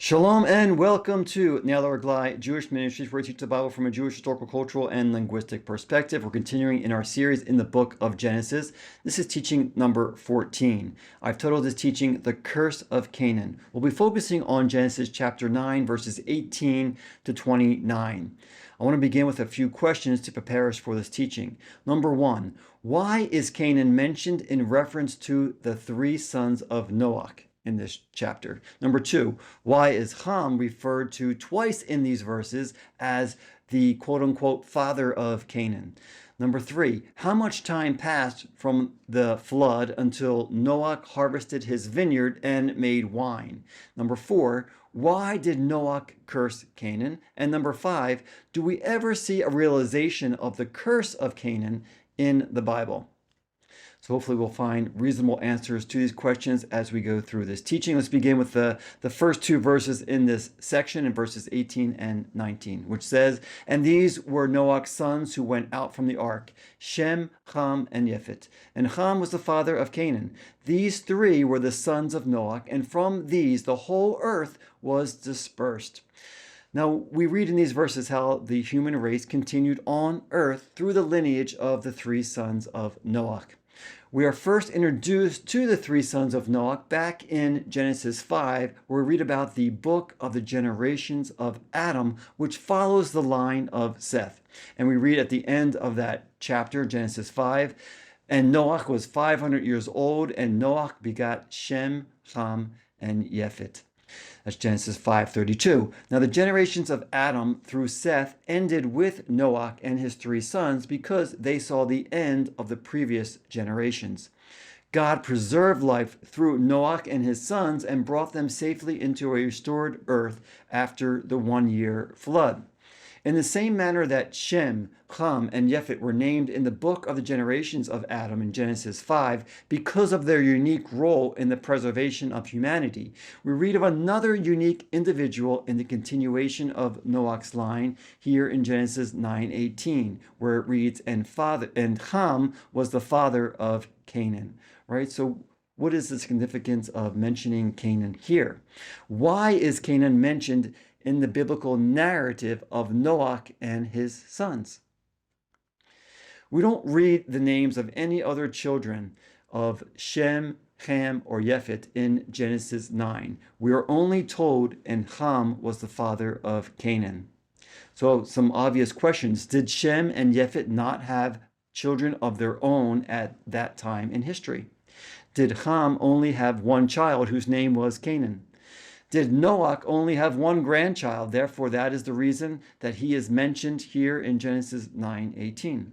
Shalom and welcome to Neil Glai Jewish Ministries, where we teach the Bible from a Jewish historical, cultural, and linguistic perspective. We're continuing in our series in the book of Genesis. This is teaching number 14. I've titled this teaching, The Curse of Canaan. We'll be focusing on Genesis chapter 9, verses 18 to 29. I want to begin with a few questions to prepare us for this teaching. Number one, why is Canaan mentioned in reference to the three sons of Noach in this chapter? Number two, why is Ham referred to twice in these verses as the quote-unquote father of Canaan? Number three, how much time passed from the flood until Noach harvested his vineyard and made wine? Number four, why did Noach curse Canaan? And number five, do we ever see a realization of the curse of Canaan in the Bible? So hopefully we'll find reasonable answers to these questions as we go through this teaching. Let's begin with the first two verses in this section, in verses 18 and 19, which says, "And these were Noach's sons who went out from the ark, Shem, Ham, and Yefet. And Ham was the father of Canaan. These three were the sons of Noach, and from these the whole earth was dispersed." Now, we read in these verses how the human race continued on earth through the lineage of the three sons of Noach. We are first introduced to the three sons of Noach back in Genesis 5, where we read about the book of the generations of Adam, which follows the line of Seth. And we read at the end of that chapter, Genesis 5, "And Noach was 500 years old, and Noach begot Shem, Ham, and Yefet." That's Genesis 5:32. Now the generations of Adam through Seth ended with Noach and his three sons because they saw the end of the previous generations. God preserved life through Noach and his sons and brought them safely into a restored earth after the 1-year flood. In the same manner that Shem, Ham, and Yefet were named in the book of the generations of Adam in Genesis 5 because of their unique role in the preservation of humanity, we read of another unique individual in the continuation of Noach's line here in Genesis 9:18, where it reads, and Ham was the father of Canaan. Right? So what is the significance of mentioning Canaan here? Why is Canaan mentioned in the biblical narrative of Noach and his sons? We don't read the names of any other children of Shem, Ham, or Yefet in Genesis 9. We are only told, and Ham was the father of Canaan. So some obvious questions. Did Shem and Yefet not have children of their own at that time in history? Did Ham only have one child whose name was Canaan? Did Noach only have one grandchild? Therefore, that is the reason that he is mentioned here in Genesis 9:18.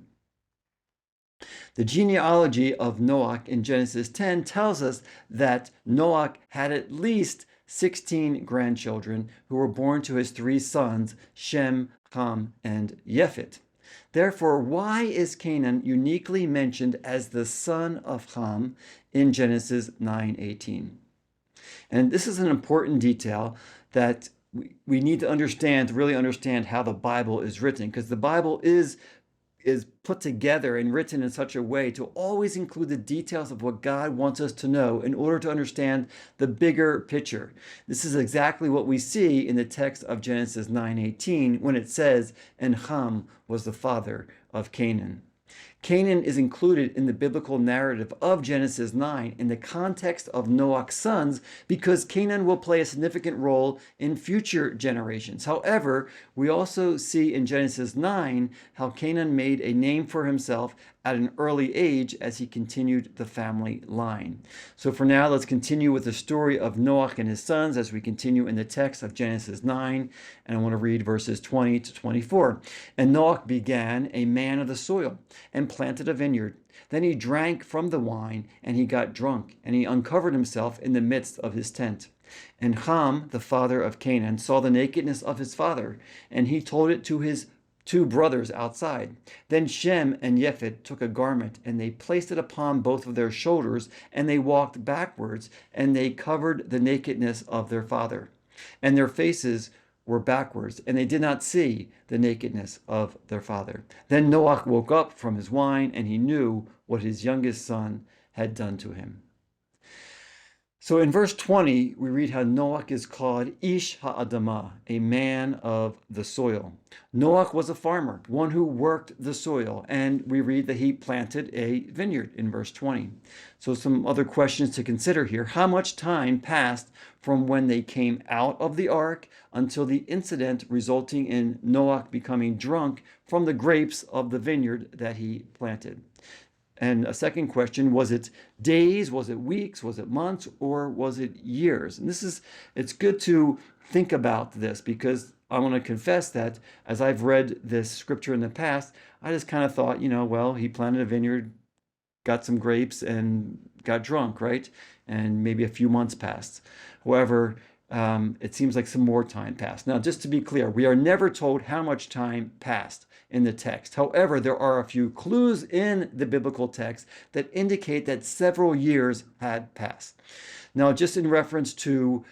The genealogy of Noach in Genesis 10 tells us that Noach had at least 16 grandchildren who were born to his three sons, Shem, Ham, and Yefet. Therefore, why is Canaan uniquely mentioned as the son of Ham in Genesis 9:18? And this is an important detail that we need to understand, to really understand how the Bible is written, because the Bible is put together and written in such a way to always include the details of what God wants us to know in order to understand the bigger picture. This is exactly what we see in the text of Genesis 9:18 when it says, and Ham was the father of Canaan. Canaan is included in the biblical narrative of Genesis 9 in the context of Noach's sons because Canaan will play a significant role in future generations. However, we also see in Genesis 9 how Canaan made a name for himself at an early age as he continued the family line. So for now, let's continue with the story of Noach and his sons as we continue in the text of Genesis 9, and I want to read verses 20 to 24. "And Noach began a man of the soil and planted a vineyard. Then he drank from the wine, and he got drunk, and he uncovered himself in the midst of his tent. And Ham, the father of Canaan, saw the nakedness of his father, and he told it to his two brothers outside. Then Shem and Yefet took a garment, and they placed it upon both of their shoulders, and they walked backwards, and they covered the nakedness of their father. And their faces were backwards, and they did not see the nakedness of their father. Then Noach woke up from his wine, and he knew what his youngest son had done to him." So in verse 20, we read how Noach is called Ish Ha'adamah, a man of the soil. Noach was a farmer, one who worked the soil, and we read that he planted a vineyard in verse 20. So some other questions to consider here. How much time passed from when they came out of the ark until the incident resulting in Noach becoming drunk from the grapes of the vineyard that he planted? And a second question, was it days, was it weeks, was it months, or was it years? And it's good to think about this, because I want to confess that as I've read this scripture in the past, I just kind of thought, well, he planted a vineyard, got some grapes, and got drunk, right? And maybe a few months passed. However, it seems like some more time passed. Now, just to be clear, we are never told how much time passed in the text. However, there are a few clues in the biblical text that indicate that several years had passed. Now, just in reference to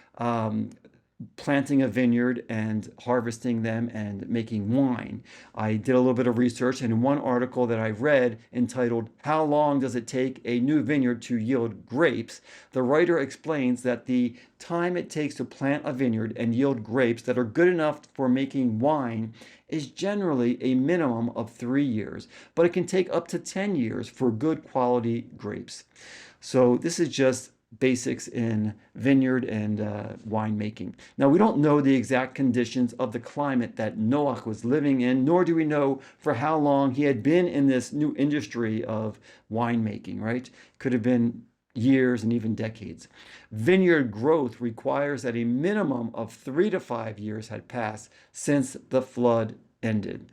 planting a vineyard and harvesting them and making wine, I did a little bit of research, and in one article that I read entitled, "How Long Does It Take a New Vineyard to Yield Grapes?" the writer explains that the time it takes to plant a vineyard and yield grapes that are good enough for making wine is generally a minimum of 3 years, but it can take up to 10 years for good quality grapes. So this is just basics in vineyard and winemaking. Now, we don't know the exact conditions of the climate that Noach was living in, nor do we know for how long he had been in this new industry of winemaking, right? Could have been years and even decades. Vineyard growth requires that a minimum of 3 to 5 years had passed since the flood ended.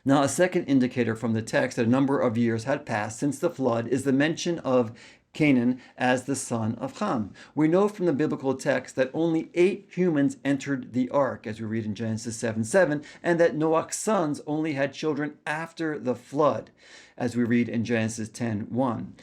Now, a second indicator from the text that a number of years had passed since the flood is the mention of Canaan as the son of Ham. We know from the biblical text that only 8 humans entered the ark, as we read in Genesis 7:7, and that Noach's sons only had children after the flood, as we read in Genesis 10:1.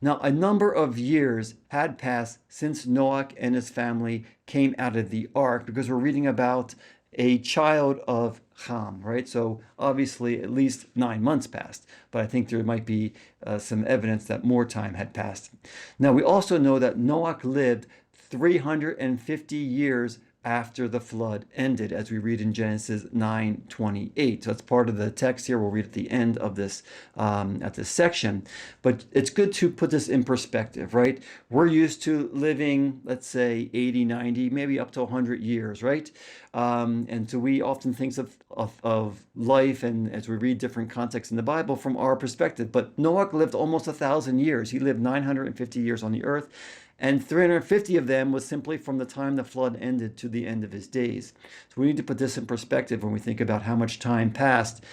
Now, a number of years had passed since Noach and his family came out of the ark, because we're reading about a child of Ham, right? So obviously at least 9 months passed, but I think there might be some evidence that more time had passed. Now, we also know that Noach lived 350 years after the flood ended, as we read in Genesis 9:28. So that's part of the text here. We'll read at the end of this at this section. But it's good to put this in perspective, right? We're used to living, let's say, 80, 90, maybe up to 100 years, right? And so we often think of life, and as we read different contexts in the Bible, from our perspective. But Noach lived almost 1,000 years. He lived 950 years on the earth, and 350 of them was simply from the time the flood ended to the end of his days. So we need to put this in perspective when we think about how much time passed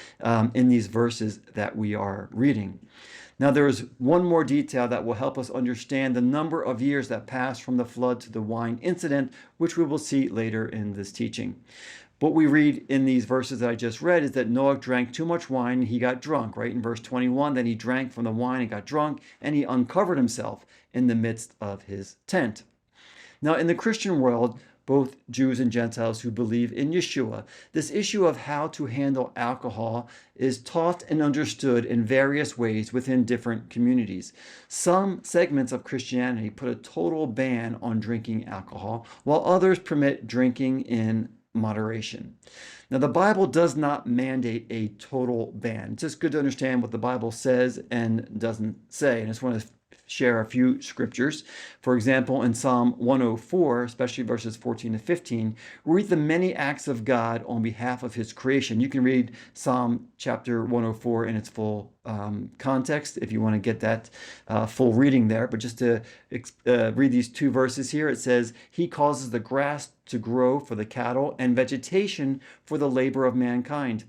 in these verses that we are reading. Now, there is one more detail that will help us understand the number of years that passed from the flood to the wine incident, which we will see later in this teaching. What we read in these verses that I just read is that Noah drank too much wine and he got drunk, right? In verse 21, then he drank from the wine and got drunk, and he uncovered himself in the midst of his tent. Now, in the Christian world, both Jews and Gentiles who believe in Yeshua, this issue of how to handle alcohol is taught and understood in various ways within different communities. Some segments of Christianity put a total ban on drinking alcohol, while others permit drinking in moderation. Now, the Bible does not mandate a total ban. It's just good to understand what the Bible says and doesn't say. And I just want to share a few scriptures. For example, in Psalm 104, especially verses 14 to 15, we read the many acts of God on behalf of his creation. You can read Psalm chapter 104 in its full context if you want to get that full reading there. But just to read these 2 verses here, it says, "He causes the grass to grow for the cattle and vegetation for the labor of mankind,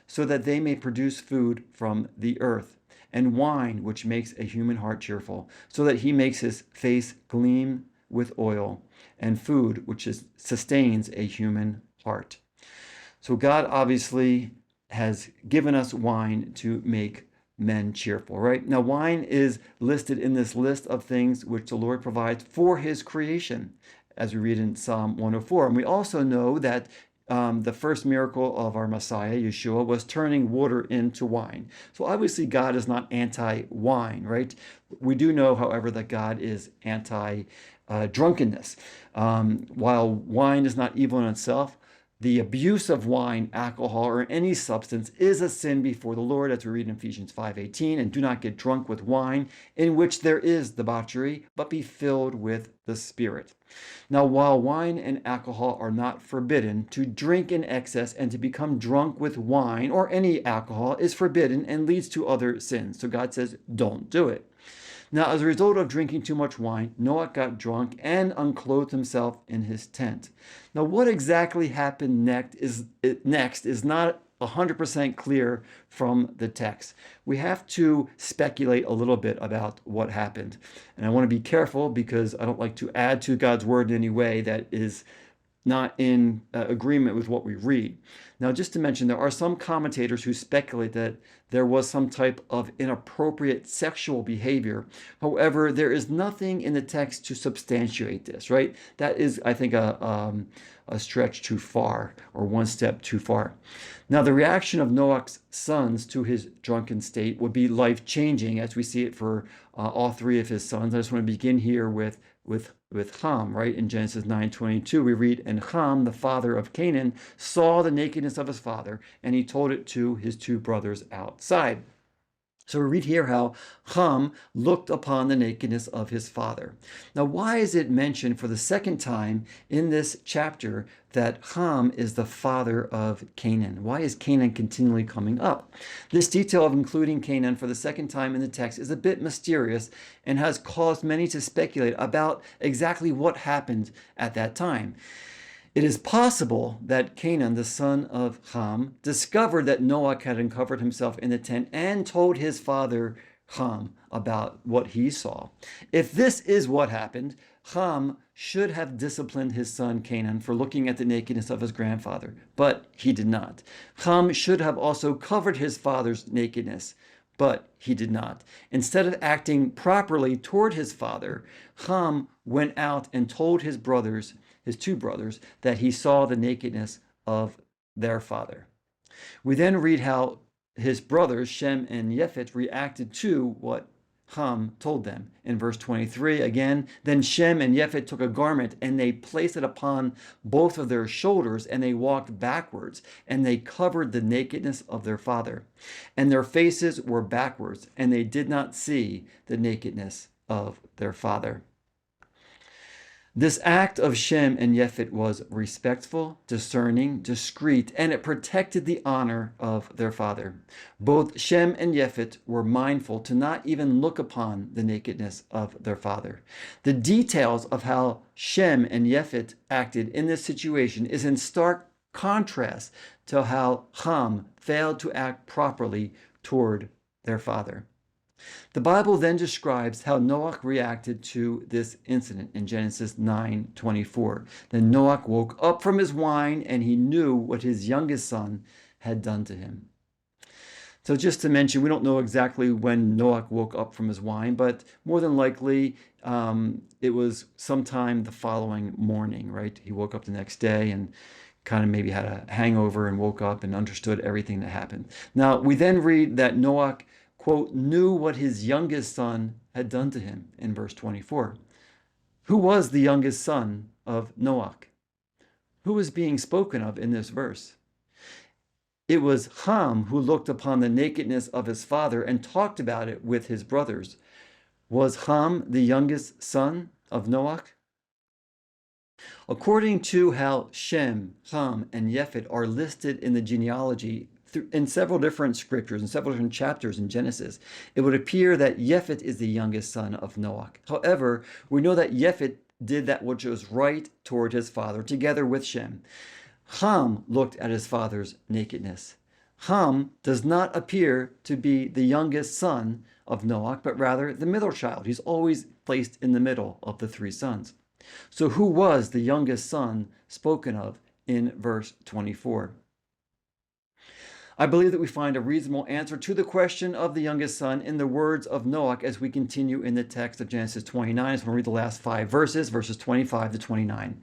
so that they may produce food from the earth, and wine which makes a human heart cheerful, so that he makes his face gleam with oil, and food which sustains a human heart." So God obviously has given us wine to make men cheerful, right? Now, wine is listed in this list of things which the Lord provides for his creation, as we read in Psalm 104. And we also know that the first miracle of our Messiah, Yeshua, was turning water into wine. So obviously God is not anti-wine, right? We do know, however, that God is anti-drunkenness. While wine is not evil in itself, the abuse of wine, alcohol, or any substance is a sin before the Lord, as we read in Ephesians 5:18, and do not get drunk with wine, in which there is debauchery, but be filled with the Spirit. Now, while wine and alcohol are not forbidden, to drink in excess and to become drunk with wine or any alcohol is forbidden and leads to other sins. So God says, don't do it. Now, as a result of drinking too much wine, Noah got drunk and unclothed himself in his tent. Now, what exactly happened next is not 100% clear from the text. We have to speculate a little bit about what happened. And I want to be careful because I don't like to add to God's word in any way that is not in agreement with what we read. Now, just to mention, there are some commentators who speculate that there was some type of inappropriate sexual behavior. However, there is nothing in the text to substantiate this, right? That is, I think, a stretch too far, or one step too far. Now, the reaction of Noach's sons to his drunken state would be life-changing, as we see it for all three of his sons. I just want to begin here with Ham, right? In Genesis 9:22, we read, and Ham, the father of Canaan, saw the nakedness of his father, and he told it to his two brothers outside. So we read here how Ham looked upon the nakedness of his father. Now, why is it mentioned for the second time in this chapter that Ham is the father of Canaan? Why is Canaan continually coming up? This detail of including Canaan for the second time in the text is a bit mysterious and has caused many to speculate about exactly what happened at that time. It is possible that Canaan, the son of Ham, discovered that Noach had uncovered himself in the tent and told his father Ham about what he saw. If this is what happened, Ham should have disciplined his son Canaan for looking at the nakedness of his grandfather, but he did not. Ham should have also covered his father's nakedness, but he did not. Instead of acting properly toward his father, Ham went out and told his two brothers, that he saw the nakedness of their father. We then read how his brothers, Shem and Japheth, reacted to what Ham told them. In verse 23, again, then Shem and Japheth took a garment and they placed it upon both of their shoulders, and they walked backwards, and they covered the nakedness of their father. And their faces were backwards, and they did not see the nakedness of their father. This act of Shem and Japheth was respectful, discerning, discreet, and it protected the honor of their father. Both Shem and Japheth were mindful to not even look upon the nakedness of their father. The details of how Shem and Japheth acted in this situation is in stark contrast to how Ham failed to act properly toward their father. The Bible then describes how Noach reacted to this incident in Genesis 9:24. Then Noach woke up from his wine, and he knew what his youngest son had done to him. So just to mention, we don't know exactly when Noach woke up from his wine, but more than likely it was sometime the following morning, right? He woke up the next day and kind of maybe had a hangover and woke up and understood everything that happened. Now, we then read that Noach, quote, knew what his youngest son had done to him in verse 24. Who was the youngest son of Noach? Who is being spoken of in this verse? It was Ham who looked upon the nakedness of his father and talked about it with his brothers. Was Ham the youngest son of Noach? According to how Shem, Ham, and Japheth are listed in the genealogy in several different scriptures, in several different chapters in Genesis, it would appear that Japheth is the youngest son of Noach. However, we know that Japheth did that which was right toward his father, together with Shem. Ham looked at his father's nakedness. Ham does not appear to be the youngest son of Noach, but rather the middle child. He's always placed in the middle of the three sons. So who was the youngest son spoken of in verse 24? I believe that we find a reasonable answer to the question of the youngest son in the words of Noach as we continue in the text of Genesis 29. So we'll read the last 5 verses, verses 25 to 29.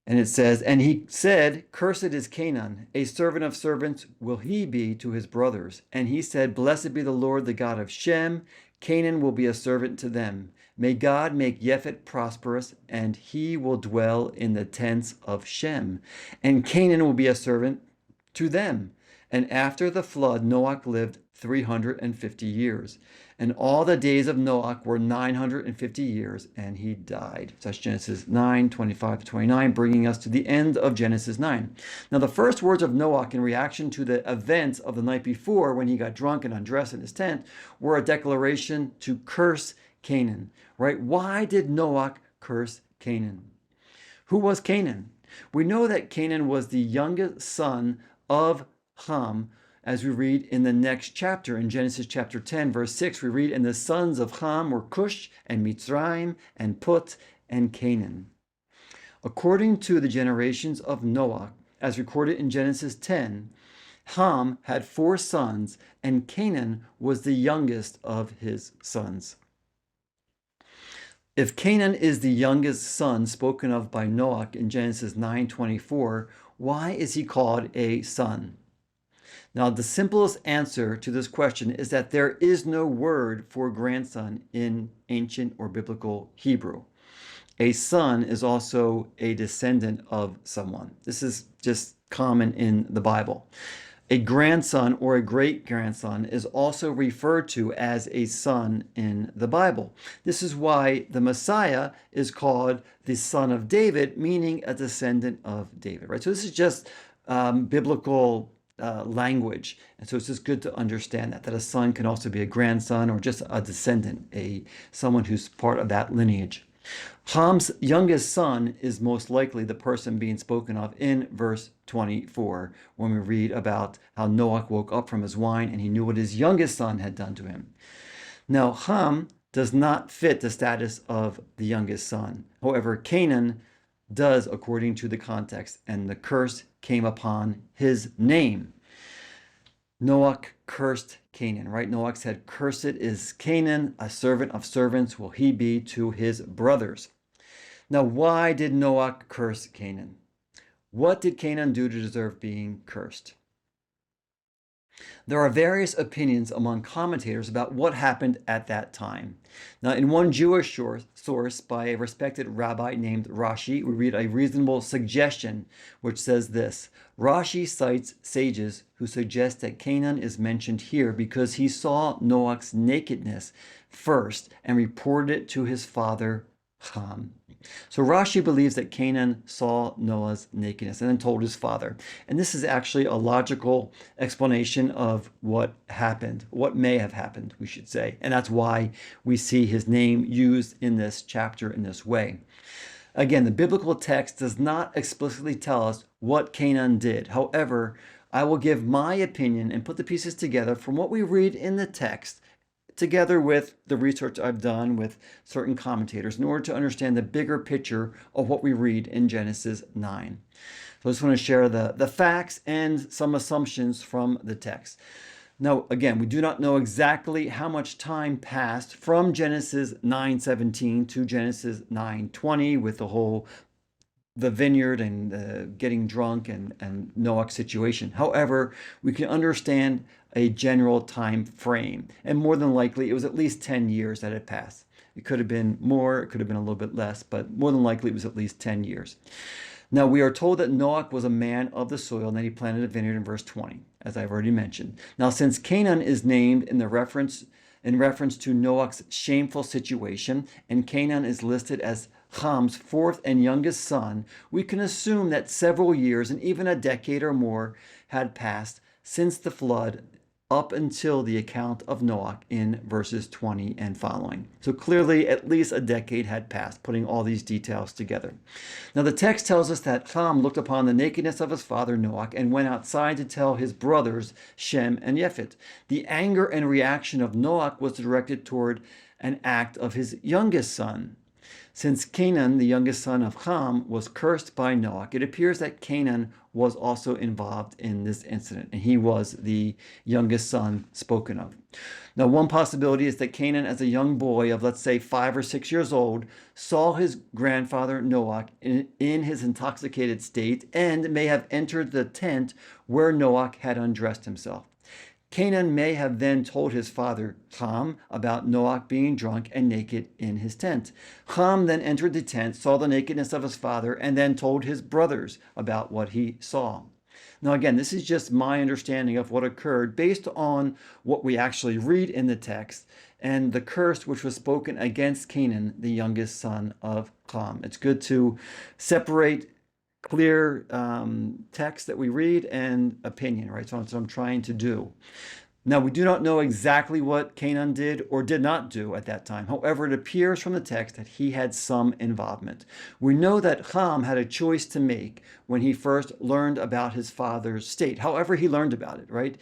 And it says, and he said, Cursed is Canaan, a servant of servants will he be to his brothers. And he said, Blessed be the Lord, the God of Shem. Canaan will be a servant to them. May God make Japhet prosperous, and he will dwell in the tents of Shem. And Canaan will be a servant to them. And after the flood, Noach lived 350 years. And all the days of Noach were 950 years, and he died. So that's Genesis 9, 25 to 29, bringing us to the end of Genesis 9. Now, the first words of Noach in reaction to the events of the night before, when he got drunk and undressed in his tent, were a declaration to curse Canaan, right? Why did Noach curse Canaan? Who was Canaan? We know that Canaan was the youngest son of Ham, as we read in the next chapter. In Genesis chapter 10, verse 6, we read, And the sons of Ham were Cush and Mitzrayim and Put and Canaan. According to the generations of Noah, as recorded in Genesis 10, Ham had 4 sons, and Canaan was the youngest of his sons. If Canaan is the youngest son spoken of by Noach in Genesis 9:24, why is he called a son? Now, the simplest answer to this question is that there is no word for grandson in ancient or biblical Hebrew. A son is also a descendant of someone. This is just common in the Bible. A grandson or a great-grandson is also referred to as a son in the Bible. This is why the Messiah is called the son of David, meaning a descendant of David, right? So this is just biblical language. And so it's just good to understand that a son can also be a grandson or just a descendant, someone who's part of that lineage. Ham's youngest son is most likely the person being spoken of in verse 24, when we read about how Noach woke up from his wine and he knew what his youngest son had done to him. Now, Ham does not fit the status of the youngest son. However, Canaan does, according to the context, and the curse came upon his name. Noach cursed Canaan, right? Noach said, Cursed is Canaan, a servant of servants will he be to his brothers. Now, why did Noach curse Canaan? What did Canaan do to deserve being cursed? There are various opinions among commentators about what happened at that time. Now, in one Jewish source by a respected rabbi named Rashi, we read a reasonable suggestion which says this. Rashi cites sages who suggest that Canaan is mentioned here because he saw Noach's nakedness first and reported it to his father Ham. So Rashi believes that Canaan saw Noah's nakedness and then told his father. And this is actually a logical explanation of what happened, what may have happened, we should say. And that's why we see his name used in this chapter in this way. Again, the biblical text does not explicitly tell us what Canaan did. However, I will give my opinion and put the pieces together from what we read in the text together with the research I've done with certain commentators in order to understand the bigger picture of what we read in Genesis 9. So I just want to share the facts and some assumptions from the text. Now, again, we do not know exactly how much time passed from Genesis 9:17 to Genesis 9:20 with the vineyard and getting drunk and Noah's situation. However, we can understand a general time frame, and more than likely it was at least 10 years that had passed. It could have been more, it could have been a little bit less, but more than likely it was at least 10 years. Now, we are told that Noach was a man of the soil and that he planted a vineyard in verse 20, as I've already mentioned. Now, since Canaan is named in reference to Noach's shameful situation, and Canaan is listed as Ham's 4th and youngest son, we can assume that several years and even a decade or more had passed since the flood up until the account of Noach in verses 20 and following. So clearly at least a decade had passed, putting all these details together. Now the text tells us that Ham looked upon the nakedness of his father Noach and went outside to tell his brothers Shem and Japhet. The anger and reaction of Noach was directed toward an act of his youngest son. Since Canaan, the youngest son of Ham, was cursed by Noach, it appears that Canaan was also involved in this incident, and he was the youngest son spoken of. Now, one possibility is that Canaan, as a young boy of, let's say, 5 or 6 years old, saw his grandfather Noach in his intoxicated state and may have entered the tent where Noach had undressed himself. Canaan may have then told his father Ham about Noach being drunk and naked in his tent. Ham then entered the tent, saw the nakedness of his father, and then told his brothers about what he saw. Now, again, this is just my understanding of what occurred based on what we actually read in the text and the curse which was spoken against Canaan, the youngest son of Ham. It's good to separate clear text that we read and opinion, right? So that's what I'm trying to do. Now, we do not know exactly what Canaan did or did not do at that time. However, it appears from the text that he had some involvement. We know that Ham had a choice to make when he first learned about his father's state. However, he learned about it, right?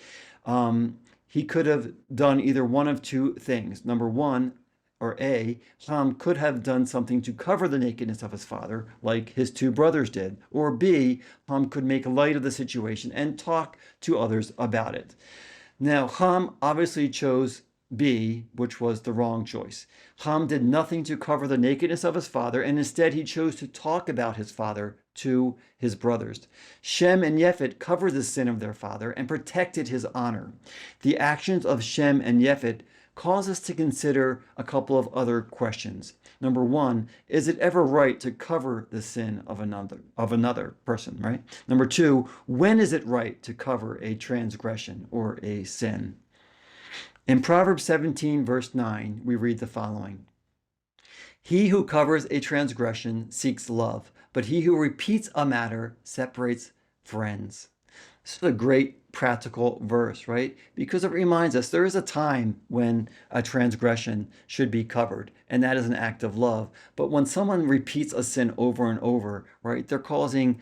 He could have done either one of two things. Number one, or A, Ham could have done something to cover the nakedness of his father, like his two brothers did. Or B, Ham could make light of the situation and talk to others about it. Now, Ham obviously chose B, which was the wrong choice. Ham did nothing to cover the nakedness of his father, and instead he chose to talk about his father to his brothers. Shem and Yefet covered the sin of their father and protected his honor. The actions of Shem and Yefet cause us to consider a couple of other questions. Number one, is it ever right to cover the sin of another person, right? Number two, when is it right to cover a transgression or a sin? In Proverbs 17, verse 9, we read the following: He who covers a transgression seeks love, but he who repeats a matter separates friends. This is a great practical verse, right? Because it reminds us there is a time when a transgression should be covered, and that is an act of love. But when someone repeats a sin over and over, right, they're causing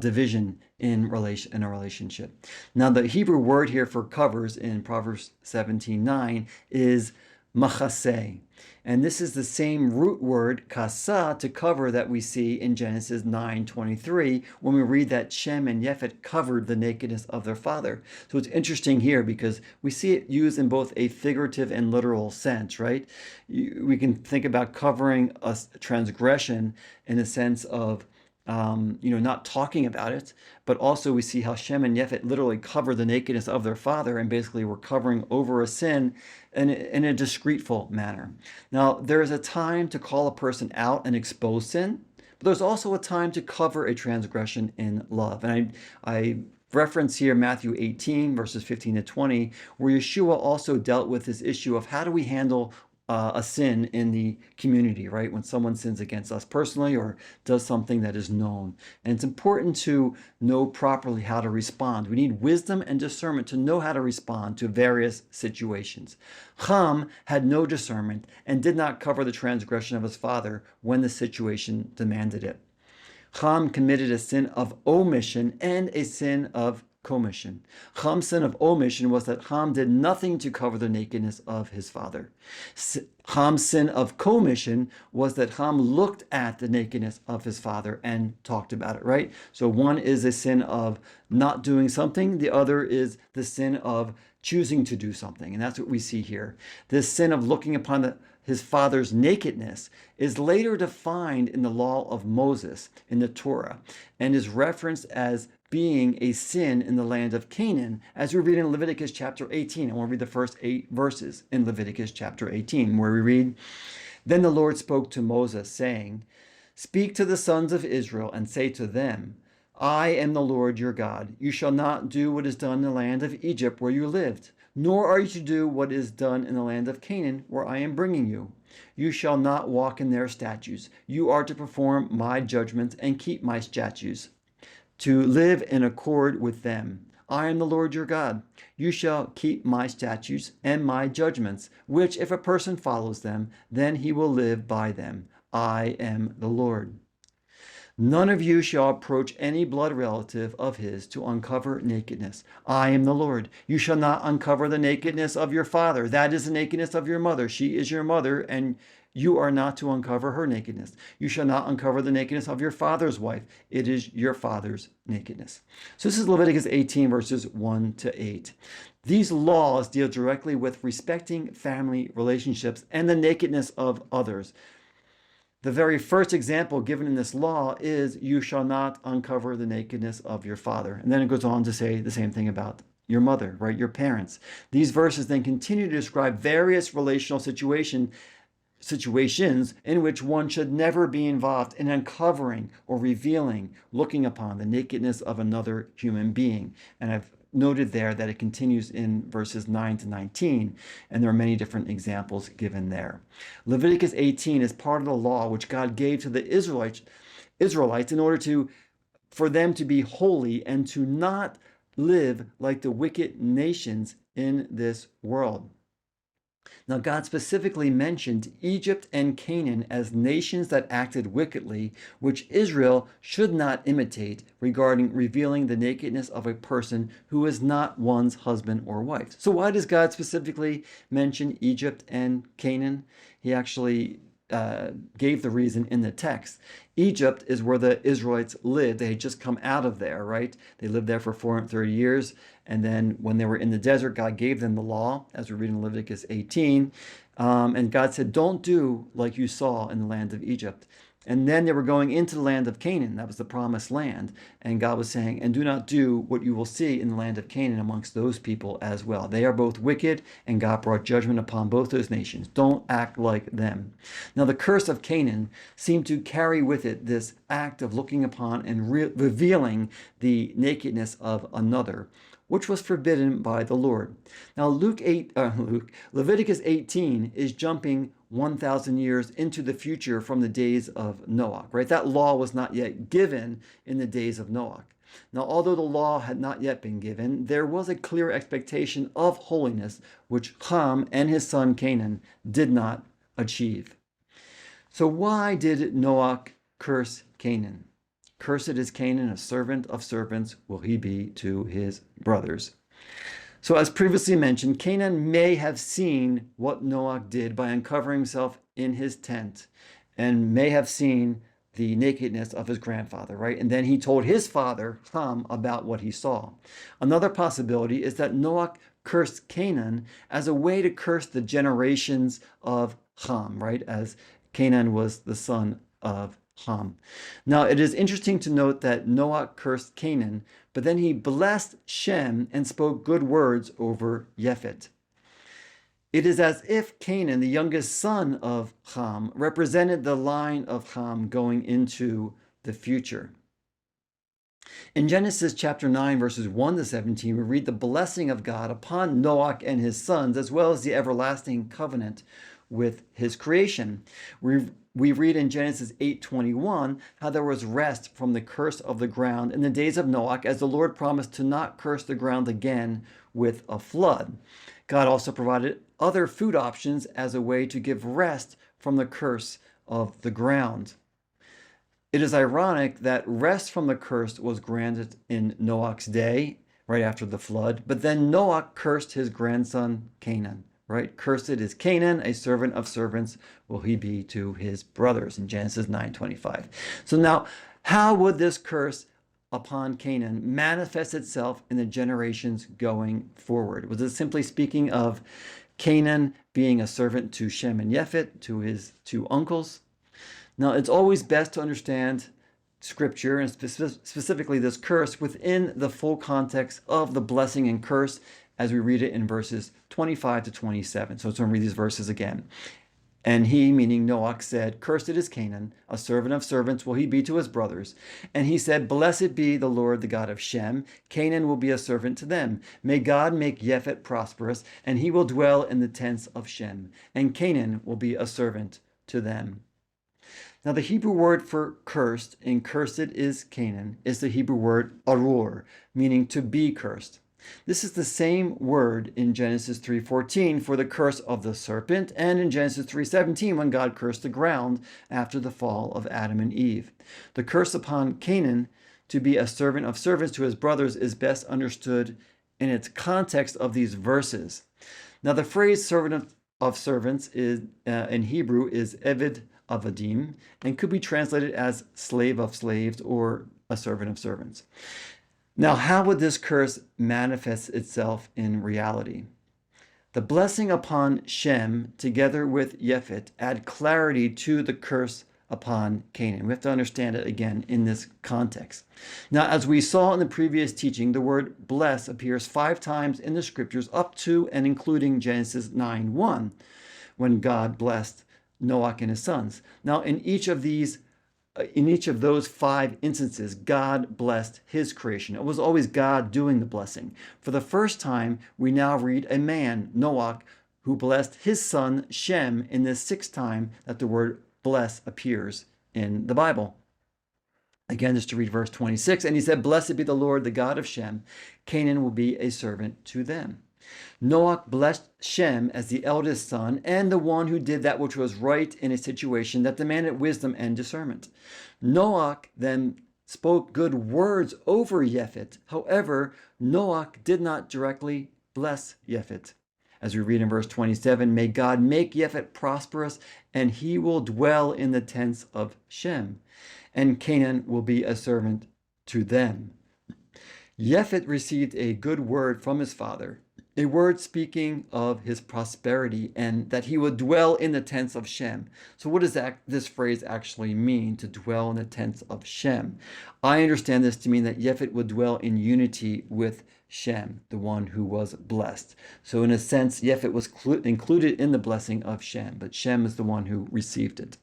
division in a relationship. Now, the Hebrew word here for covers in Proverbs 17:9 is machaseh. And this is the same root word, kasa, to cover that we see in Genesis 9:23 when we read that Shem and Yefet covered the nakedness of their father. So it's interesting here because we see it used in both a figurative and literal sense, right? We can think about covering a transgression in the sense of not talking about it, but also we see how Shem and Yefet literally cover the nakedness of their father and basically were covering over a sin in a discreetful manner. Now, there is a time to call a person out and expose sin, but there's also a time to cover a transgression in love. And I reference here Matthew 18, verses 15 to 20, where Yeshua also dealt with this issue of how do we handle a sin in the community, right? When someone sins against us personally or does something that is known. And it's important to know properly how to respond. We need wisdom and discernment to know how to respond to various situations. Ham had no discernment and did not cover the transgression of his father when the situation demanded it. Ham committed a sin of omission and a sin of commission. Ham's sin of omission was that Ham did nothing to cover the nakedness of his father. Ham's sin of commission was that Ham looked at the nakedness of his father and talked about it, right? So one is a sin of not doing something, the other is the sin of choosing to do something. And that's what we see here. This sin of looking upon his father's nakedness is later defined in the law of Moses in the Torah and is referenced as being a sin in the land of Canaan, as we read in Leviticus chapter 18. And we'll read the first 8 verses in Leviticus chapter 18, where we read, Then the Lord spoke to Moses, saying, Speak to the sons of Israel and say to them, I am the Lord your God. You shall not do what is done in the land of Egypt where you lived, nor are you to do what is done in the land of Canaan where I am bringing you. You shall not walk in their statutes. You are to perform my judgments and keep my statutes, to live in accord with them. I am the Lord your God. You shall keep my statutes and my judgments, which if a person follows them, then he will live by them. I am the Lord. None of you shall approach any blood relative of his to uncover nakedness. I am the Lord. You shall not uncover the nakedness of your father. That is the nakedness of your mother. She is your mother, and You are not to uncover her nakedness. You shall not uncover the nakedness of your father's wife. It is your father's nakedness. So this is Leviticus 18, verses 1 to 8. These laws deal directly with respecting family relationships and the nakedness of others. The very first example given in this law is, you shall not uncover the nakedness of your father. And then it goes on to say the same thing about your mother, right? Your parents. These verses then continue to describe various relational situations in which one should never be involved in uncovering or revealing, looking upon the nakedness of another human being. And I've noted there that it continues in verses 9 to 19, and there are many different examples given there. Leviticus 18 is part of the law which God gave to the Israelites in order for them to be holy and to not live like the wicked nations in this world. Now, God specifically mentioned Egypt and Canaan as nations that acted wickedly, which Israel should not imitate, regarding revealing the nakedness of a person who is not one's husband or wife. So why does God specifically mention Egypt and Canaan? He actually gave the reason in the text. Egypt is where the Israelites lived. They had just come out of there, right? They lived there for 430 years. And then when they were in the desert, God gave them the law, as we read in Leviticus 18. And God said, don't do like you saw in the land of Egypt. And then they were going into the land of Canaan. That was the promised land. And God was saying, and do not do what you will see in the land of Canaan amongst those people as well. They are both wicked, and God brought judgment upon both those nations. Don't act like them. Now, the curse of Canaan seemed to carry with it this act of looking upon and revealing the nakedness of another, which was forbidden by the Lord. Now, Leviticus 18 is jumping 1,000 years into the future from the days of Noach, right? That law was not yet given in the days of Noach. Now, although the law had not yet been given, there was a clear expectation of holiness, which Ham and his son Canaan did not achieve. So why did Noach curse Canaan? Cursed is Canaan, a servant of servants will he be to his brothers. So as previously mentioned, Canaan may have seen what Noach did by uncovering himself in his tent, and may have seen the nakedness of his grandfather, right? And then he told his father, Ham, about what he saw. Another possibility is that Noach cursed Canaan as a way to curse the generations of Ham, right? As Canaan was the son of Ham. Now, it is interesting to note that Noach cursed Canaan, but then he blessed Shem and spoke good words over Japhet. It is as if Canaan, the youngest son of Ham, represented the line of Ham going into the future. In Genesis chapter 9, verses 1 to 17, we read the blessing of God upon Noach and his sons, as well as the everlasting covenant with his creation. We read in Genesis 8:21 how there was rest from the curse of the ground in the days of Noach, as the Lord promised to not curse the ground again with a flood. God also provided other food options as a way to give rest from the curse of the ground. It is ironic that rest from the curse was granted in Noach's day, right after the flood, but then Noach cursed his grandson Canaan. Right? Cursed is Canaan, a servant of servants will he be to his brothers, in Genesis 9:25. So now, how would this curse upon Canaan manifest itself in the generations going forward? Was it simply speaking of Canaan being a servant to Shem and Japhet, to his two uncles? Now, it's always best to understand Scripture, and specifically this curse, within the full context of the blessing and curse, as we read it in verses 25 to 27. So let's read these verses again. And he, meaning Noach, said, Cursed is Canaan, a servant of servants will he be to his brothers. And he said, Blessed be the Lord, the God of Shem. Canaan will be a servant to them. May God make Japhet prosperous, and he will dwell in the tents of Shem. And Canaan will be a servant to them. Now, the Hebrew word for cursed, in cursed is Canaan, is the Hebrew word arur, meaning to be cursed. This is the same word in Genesis 3:14 for the curse of the serpent, and in Genesis 3:17 when God cursed the ground after the fall of Adam and Eve. The curse upon Canaan to be a servant of servants to his brothers is best understood in its context of these verses. Now, the phrase servant of servants is in Hebrew is Eved Avadim and could be translated as slave of slaves or a servant of servants. Now, how would this curse manifest itself in reality? The blessing upon Shem together with Yefet add clarity to the curse upon Canaan. We have to understand it again in this context. Now, as we saw in the previous teaching, the word bless appears 5 times in the scriptures up to and including Genesis 9:1, when God blessed Noach and his sons. Now, in each of those 5 instances, God blessed his creation. It was always God doing the blessing. For the first time, we now read a man, Noach, who blessed his son Shem in this 6th time that the word bless appears in the Bible. Again, just to read verse 26, and he said, "Blessed be the Lord, the God of Shem. Canaan will be a servant to them." Noach blessed Shem as the eldest son and the one who did that which was right in a situation that demanded wisdom and discernment. Noach then spoke good words over Yefet. However, Noach did not directly bless Yefet. As we read in verse 27, "May God make Yefet prosperous, and he will dwell in the tents of Shem, and Canaan will be a servant to them." Yefet received a good word from his father, a word speaking of his prosperity and that he would dwell in the tents of Shem. So what does this phrase actually mean, to dwell in the tents of Shem? I understand this to mean that Yefet would dwell in unity with Shem, the one who was blessed. So in a sense, Yefet was included in the blessing of Shem, but Shem is the one who received it.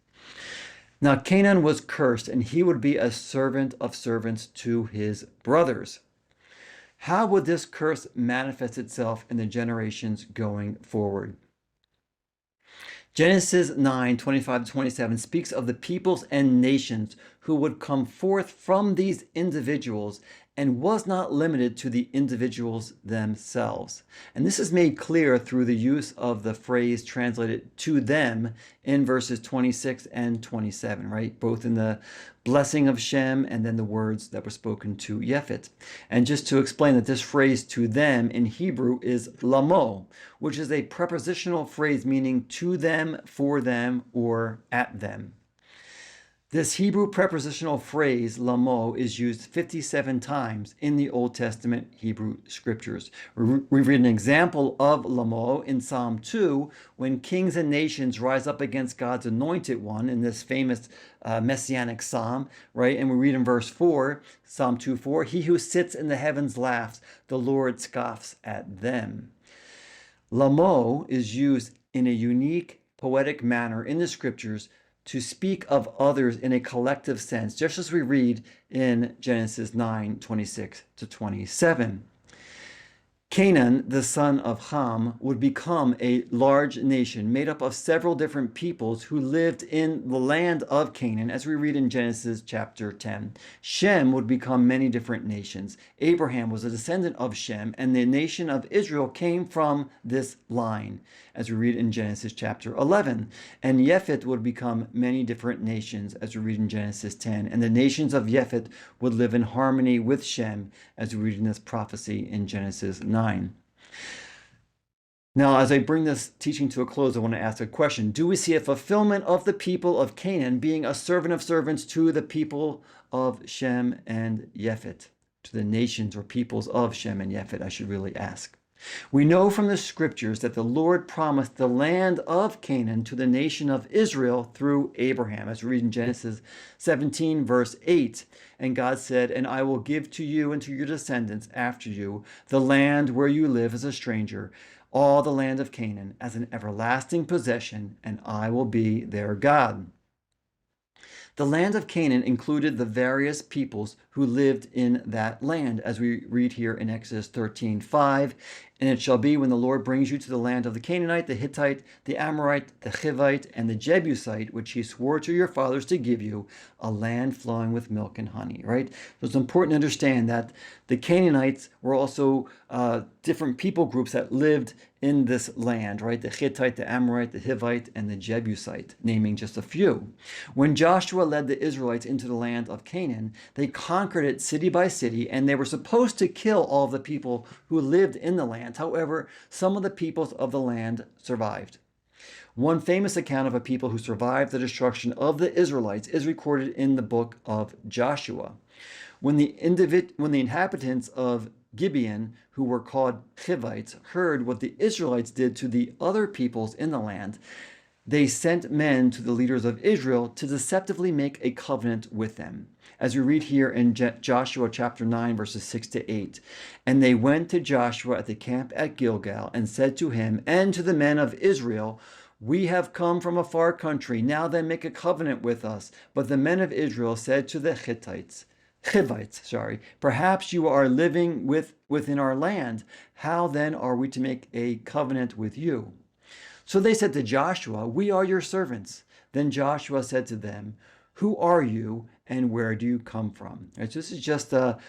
Now Canaan was cursed, and he would be a servant of servants to his brothers. How would this curse manifest itself in the generations going forward? Genesis 9:25-27 speaks of the peoples and nations who would come forth from these individuals and was not limited to the individuals themselves. And this is made clear through the use of the phrase translated "to them" in verses 26 and 27, right? Both in the blessing of Shem and then the words that were spoken to Yefet. And just to explain that this phrase "to them" in Hebrew is lamo, which is a prepositional phrase meaning to them, for them, or at them. This Hebrew prepositional phrase, lamo, is used 57 times in the Old Testament Hebrew scriptures. We read an example of lamo in Psalm 2, when kings and nations rise up against God's anointed one in this famous messianic psalm, right? And we read in verse 4, Psalm 2:4, "He who sits in the heavens laughs, the Lord scoffs at them." Lamo is used in a unique poetic manner in the scriptures to speak of others in a collective sense, just as we read in Genesis 9:26-27. Canaan, the son of Ham, would become a large nation made up of several different peoples who lived in the land of Canaan, as we read in Genesis chapter 10. Shem would become many different nations. Abraham was a descendant of Shem, and the nation of Israel came from this line, as we read in Genesis chapter 11. And Yefet would become many different nations, as we read in Genesis 10. And the nations of Yefet would live in harmony with Shem, as we read in this prophecy in Genesis 9. Now, as I bring this teaching to a close, I want to ask a question. Do we see a fulfillment of the people of Canaan being a servant of servants to the people of Shem and Yefet? To the nations or peoples of Shem and Yefet, I should really ask. We know from the scriptures that the Lord promised the land of Canaan to the nation of Israel through Abraham, as we read in Genesis 17, verse 8. And God said, "And I will give to you and to your descendants after you the land where you live as a stranger, all the land of Canaan, as an everlasting possession, and I will be their God." The land of Canaan included the various peoples who lived in that land, as we read here in Exodus 13:5. "And it shall be when the Lord brings you to the land of the Canaanite, the Hittite, the Amorite, the Hivite, and the Jebusite, which he swore to your fathers to give you, a land flowing with milk and honey," right? So it's important to understand that the Canaanites were also different people groups that lived in this land, right? The Hittite, the Amorite, the Hivite, and the Jebusite, naming just a few. When Joshua led the Israelites into the land of Canaan, they conquered it city by city, and they were supposed to kill all of the people who lived in the land. However, some of the peoples of the land survived. One famous account of a people who survived the destruction of the Israelites is recorded in the book of Joshua. When the inhabitants of Gibeon, who were called Hivites, heard what the Israelites did to the other peoples in the land, they sent men to the leaders of Israel to deceptively make a covenant with them. As we read here in Joshua chapter 9, verses 6 to 8. And they went to Joshua at the camp at Gilgal and said to him and to the men of Israel, we have come from a far country. Now then make a covenant with us. But the men of Israel said to the Hivites, perhaps you are living within our land. How then are we to make a covenant with you? So they said to Joshua, we are your servants. Then Joshua said to them, who are you and where do you come from? Right, so this is just a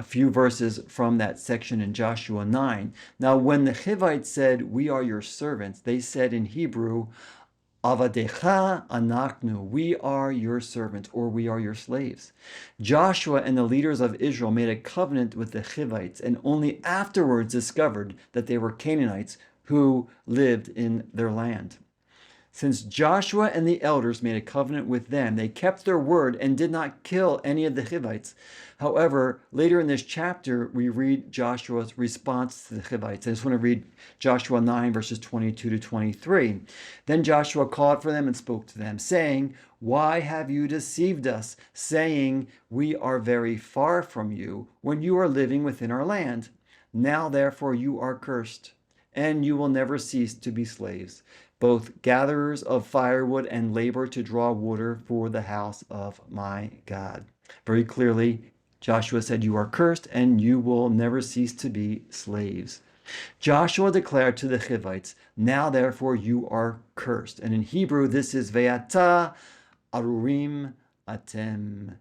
few verses from that section in Joshua 9. Now, when the Hivites said, we are your servants, they said in Hebrew, Avadecha anachnu, we are your servants, or we are your slaves. Joshua and the leaders of Israel made a covenant with the Hivites and only afterwards discovered that they were Canaanites who lived in their land. Since Joshua and the elders made a covenant with them, they kept their word and did not kill any of the Hivites. However, later in this chapter, we read Joshua's response to the Hivites. I just want to read Joshua 9, verses 22 to 23. Then Joshua called for them and spoke to them, saying, why have you deceived us, saying, we are very far from you, when you are living within our land? Now, therefore, you are cursed, and you will never cease to be slaves, both gatherers of firewood and labor to draw water for the house of my God. Very clearly, Joshua said, you are cursed and you will never cease to be slaves. Joshua declared to the Hivites, now therefore you are cursed. And in Hebrew, this is ve'ata arurim atem.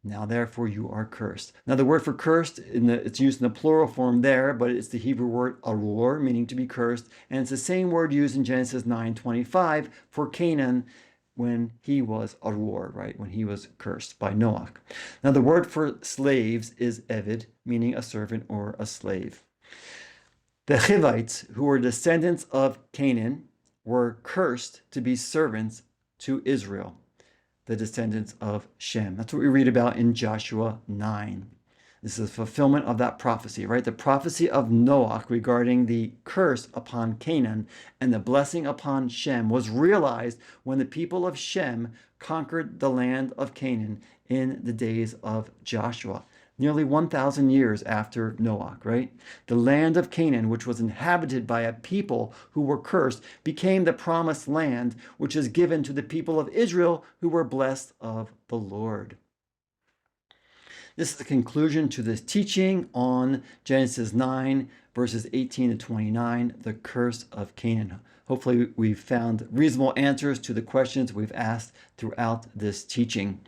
Now, therefore, you are cursed. Now, the word for cursed, it's used in the plural form there, but it's the Hebrew word arur, meaning to be cursed. And it's the same word used in Genesis 9:25 for Canaan when he was arur, right? When he was cursed by Noach. Now, the word for slaves is eved, meaning a servant or a slave. The Hivites, who were descendants of Canaan, were cursed to be servants to Israel, the descendants of Shem. That's what we read about in Joshua 9. This is a fulfillment of that prophecy, right? The prophecy of Noach regarding the curse upon Canaan and the blessing upon Shem was realized when the people of Shem conquered the land of Canaan in the days of Joshua. Nearly 1,000 years after Noach, right? The land of Canaan, which was inhabited by a people who were cursed, became the promised land, which is given to the people of Israel who were blessed of the Lord. This is the conclusion to this teaching on Genesis 9, verses 18 to 29, the curse of Canaan. Hopefully we've found reasonable answers to the questions we've asked throughout this teaching.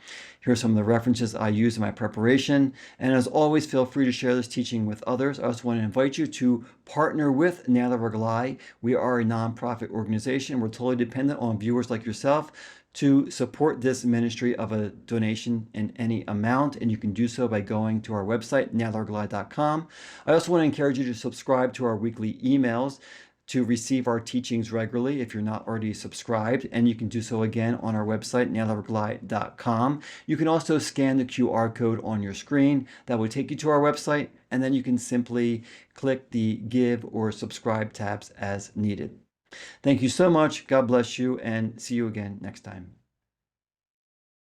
Here are some of the references I use in my preparation. And as always, feel free to share this teaching with others. I also want to invite you to partner with Neiler Raglai. We are a nonprofit organization. We're totally dependent on viewers like yourself to support this ministry of a donation in any amount, and you can do so by going to our website, neilerglai.com. I also want to encourage you to subscribe to our weekly emails to receive our teachings regularly if you're not already subscribed, and you can do so again on our website, neilerglai.com. You can also scan the QR code on your screen. That will take you to our website, and then you can simply click the Give or Subscribe tabs as needed. Thank you so much. God bless you, and see you again next time.